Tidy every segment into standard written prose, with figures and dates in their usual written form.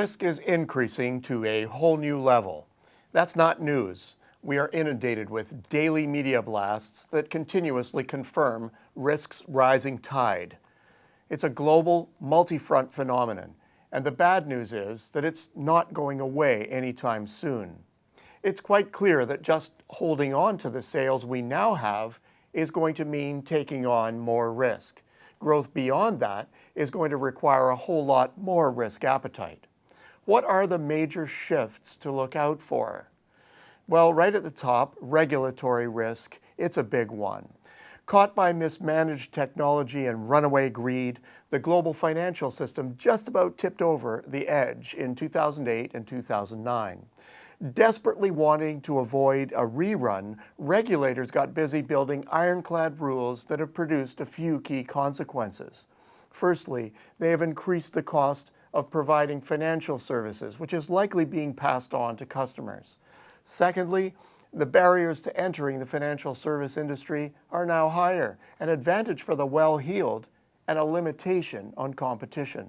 Risk is increasing to a whole new level. That's not news. We are inundated with daily media blasts that continuously confirm risk's rising tide. It's a global, multi-front phenomenon, and the bad news is that it's not going away anytime soon. It's quite clear that just holding on to the sales we now have is going to mean taking on more risk. Growth beyond that is going to require a whole lot more risk appetite. What are the major shifts to look out for? Well, right at the top, regulatory risk. It's a big one. Caught by mismanaged technology and runaway greed, the global financial system just about tipped over the edge in 2008 and 2009. Desperately wanting to avoid a rerun, regulators got busy building ironclad rules that have produced a few key consequences. Firstly, they have increased the cost of providing financial services, which is likely being passed on to customers. Secondly, the barriers to entering the financial service industry are now higher, an advantage for the well-heeled and a limitation on competition.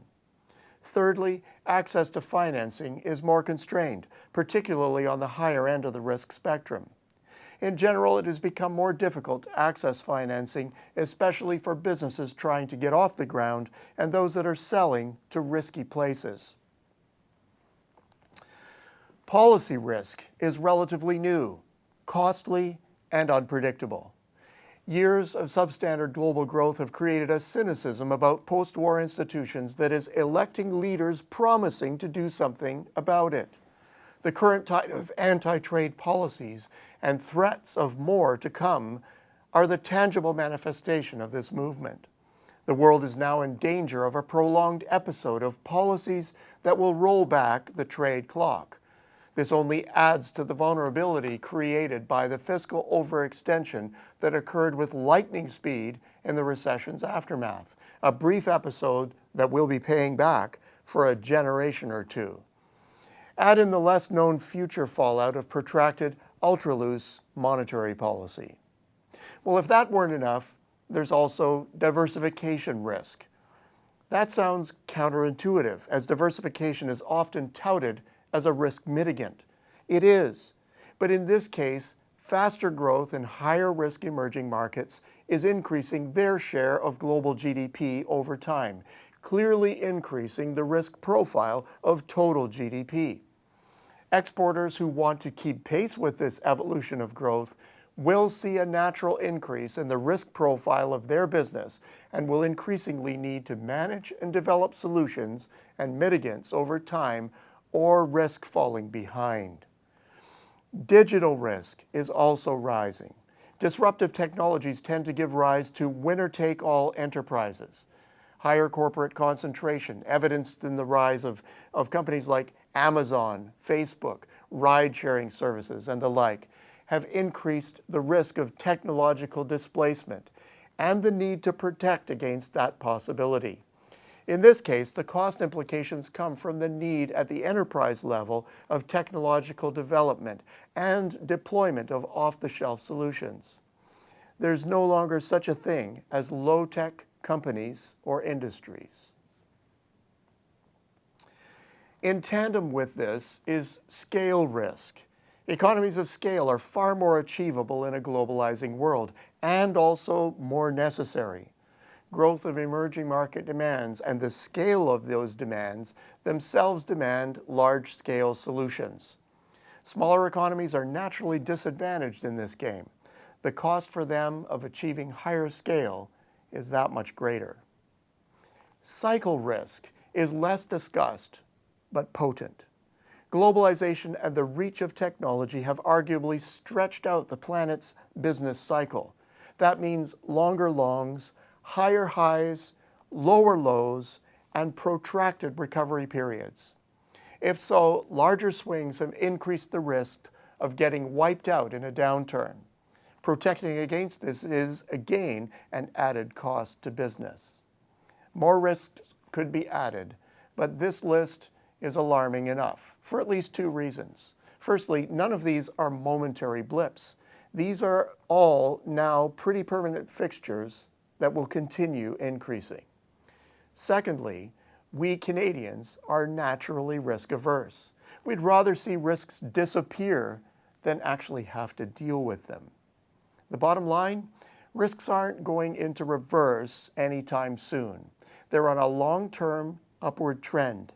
Thirdly, access to financing is more constrained, particularly on the higher end of the risk spectrum. In general, it has become more difficult to access financing, especially for businesses trying to get off the ground and those that are selling to risky places. Policy risk is relatively new, costly, and unpredictable. Years of substandard global growth have created a cynicism about post-war institutions that is electing leaders promising to do something about it. The current tide of anti-trade policies and threats of more to come are the tangible manifestation of this movement. The world is now in danger of a prolonged episode of policies that will roll back the trade clock. This only adds to the vulnerability created by the fiscal overextension that occurred with lightning speed in the recession's aftermath, a brief episode that we'll be paying back for a generation or two. Add in the less-known future fallout of protracted, ultra-loose monetary policy. Well, if that weren't enough, there's also diversification risk. That sounds counterintuitive, as diversification is often touted as a risk mitigant. It is, but in this case, faster growth in higher risk emerging markets is increasing their share of global GDP over time, clearly increasing the risk profile of total GDP. Exporters who want to keep pace with this evolution of growth will see a natural increase in the risk profile of their business and will increasingly need to manage and develop solutions and mitigants over time or risk falling behind. Digital risk is also rising. Disruptive technologies tend to give rise to winner-take-all enterprises. Higher corporate concentration, evidenced in the rise of companies like Amazon, Facebook, ride-sharing services, and the like, have increased the risk of technological displacement and the need to protect against that possibility. In this case, the cost implications come from the need at the enterprise level of technological development and deployment of off-the-shelf solutions. There's no longer such a thing as low-tech companies or industries. In tandem with this is scale risk. Economies of scale are far more achievable in a globalizing world and also more necessary. Growth of emerging market demands and the scale of those demands themselves demand large-scale solutions. Smaller economies are naturally disadvantaged in this game. The cost for them of achieving higher scale is that much greater. Cycle risk is less discussed, but potent. Globalization and the reach of technology have arguably stretched out the planet's business cycle. That means longer longs, higher highs, lower lows, and protracted recovery periods. If so, larger swings have increased the risk of getting wiped out in a downturn. Protecting against this is, again, an added cost to business. More risks could be added, but this list is alarming enough for at least two reasons. Firstly, none of these are momentary blips. These are all now pretty permanent fixtures that will continue increasing. Secondly, We Canadians are naturally risk averse. We'd rather see risks disappear than actually have to deal with them. The bottom line, risks aren't going into reverse anytime soon. They're on a long-term upward trend.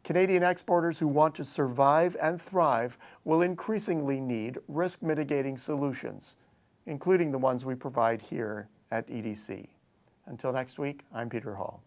Canadian exporters who want to survive and thrive will increasingly need risk mitigating solutions, including the ones we provide here at EDC. Until next week, I'm Peter Hall.